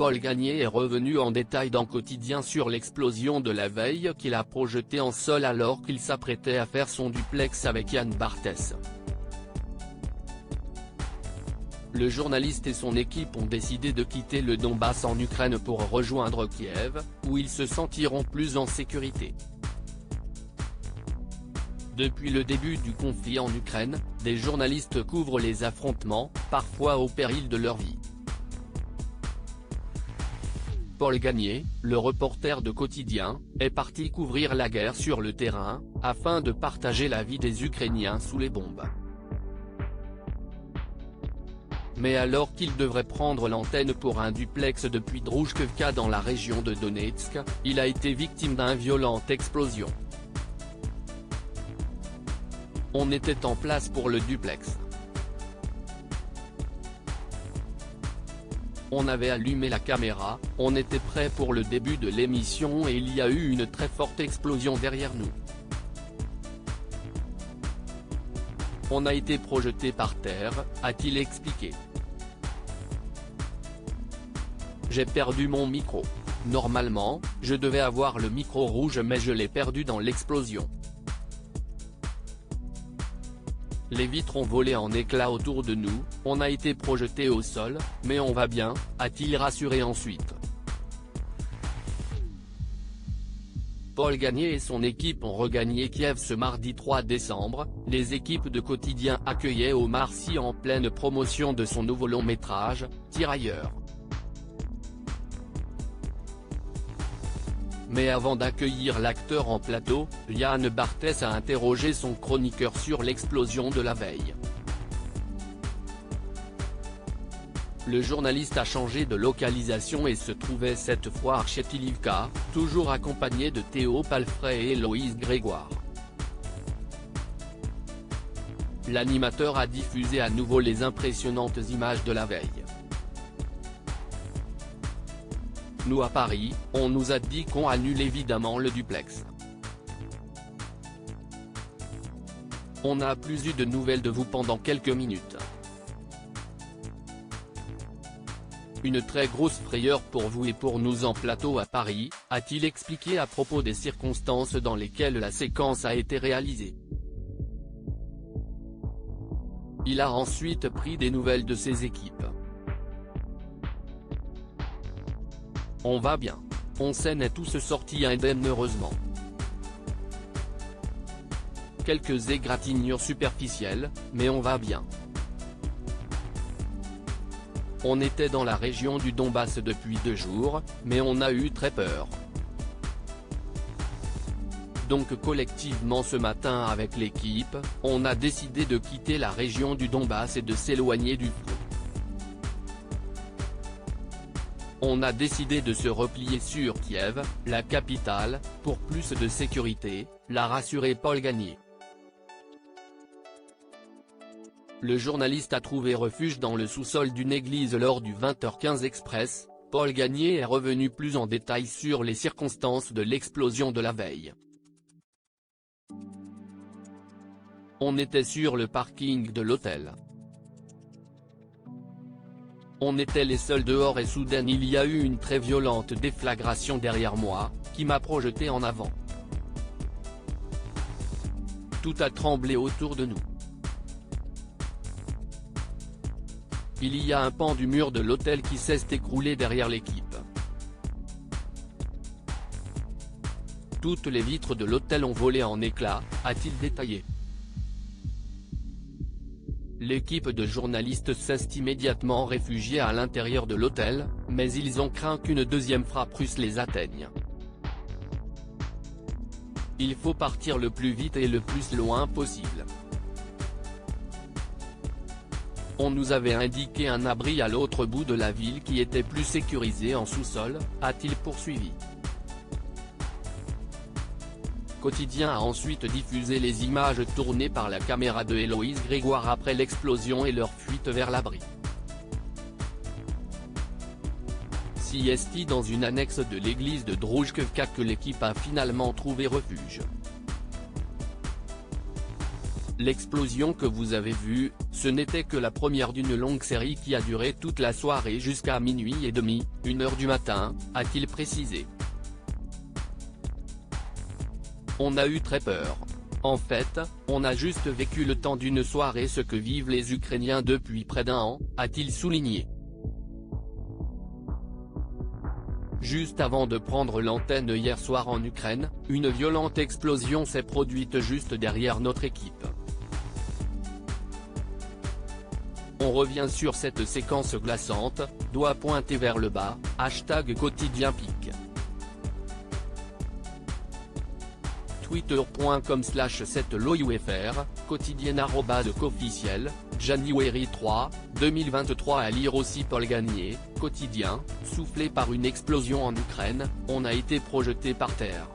Paul Gagné est revenu en détail dans Quotidien sur l'explosion de la veille qu'il a projetée en sol alors qu'il s'apprêtait à faire son duplex avec Yann Barthès. Le journaliste et son équipe ont décidé de quitter le Donbass en Ukraine pour rejoindre Kiev, où ils se sentiront plus en sécurité. Depuis le début du conflit en Ukraine, des journalistes couvrent les affrontements, parfois au péril de leur vie. Paul Gagné, le reporter de Quotidien, est parti couvrir la guerre sur le terrain, afin de partager la vie des Ukrainiens sous les bombes. Mais alors qu'il devrait prendre l'antenne pour un duplex depuis Druzhkivka dans la région de Donetsk, il a été victime d'une violente explosion. On était en place pour le duplex. On avait allumé la caméra, on était prêt pour le début de l'émission et il y a eu une très forte explosion derrière nous. On a été projeté par terre, a-t-il expliqué. J'ai perdu mon micro. Normalement, je devais avoir le micro rouge mais je l'ai perdu dans l'explosion. Les vitres ont volé en éclats autour de nous, on a été projeté au sol, mais on va bien, a-t-il rassuré ensuite. Paul Gagné et son équipe ont regagné Kiev ce mardi 3 décembre, les équipes de Quotidien accueillaient Omar Sy en pleine promotion de son nouveau long-métrage, Tirailleurs. Mais avant d'accueillir l'acteur en plateau, Yann Barthès a interrogé son chroniqueur sur l'explosion de la veille. Le journaliste a changé de localisation et se trouvait cette fois à Chetilivka, toujours accompagné de Théo Palfrey et Héloïse Grégoire. L'animateur a diffusé à nouveau les impressionnantes images de la veille. Nous à Paris, on nous a dit qu'on annule évidemment le duplex. On n'a plus eu de nouvelles de vous pendant quelques minutes. Une très grosse frayeur pour vous et pour nous en plateau à Paris, a-t-il expliqué à propos des circonstances dans lesquelles la séquence a été réalisée. Il a ensuite pris des nouvelles de ses équipes. On va bien. On s'en est tous sortis indemnes heureusement. Quelques égratignures superficielles, mais on va bien. On était dans la région du Donbass depuis 2 jours, mais on a eu très peur. Donc collectivement ce matin avec l'équipe, on a décidé de quitter la région du Donbass et de s'éloigner du front. On a décidé de se replier sur Kiev, la capitale, pour plus de sécurité, l'a rassuré Paul Gagné. Le journaliste a trouvé refuge dans le sous-sol d'une église lors du 20h15 Express. Paul Gagné est revenu plus en détail sur les circonstances de l'explosion de la veille. On était sur le parking de l'hôtel. On était les seuls dehors et soudain il y a eu une très violente déflagration derrière moi, qui m'a projeté en avant. Tout a tremblé autour de nous. Il y a un pan du mur de l'hôtel qui s'est écroulé derrière l'équipe. Toutes les vitres de l'hôtel ont volé en éclats, a-t-il détaillé. L'équipe de journalistes s'est immédiatement réfugiée à l'intérieur de l'hôtel, mais ils ont craint qu'une deuxième frappe russe les atteigne. Il faut partir le plus vite et le plus loin possible. On nous avait indiqué un abri à l'autre bout de la ville qui était plus sécurisé en sous-sol, a-t-il poursuivi. Quotidien a ensuite diffusé les images tournées par la caméra de Héloïse Grégoire après l'explosion et leur fuite vers l'abri. C'est dans une annexe de l'église de Druzhkivka que l'équipe a finalement trouvé refuge. L'explosion que vous avez vue, ce n'était que la première d'une longue série qui a duré toute la soirée jusqu'à minuit et demi, 1h du matin, a-t-il précisé. On a eu très peur. En fait, on a juste vécu le temps d'une soirée ce que vivent les Ukrainiens depuis près d'un an, a-t-il souligné. Juste avant de prendre l'antenne hier soir en Ukraine, une violente explosion s'est produite juste derrière notre équipe. On revient sur cette séquence glaçante, doigt pointé vers le bas, #quotidienpic. Twitter.com/7loufr, quotidienne @officiel, January 3, 2023. À lire aussi Paul Gagné, quotidien, soufflé par une explosion en Ukraine, on a été projeté par terre.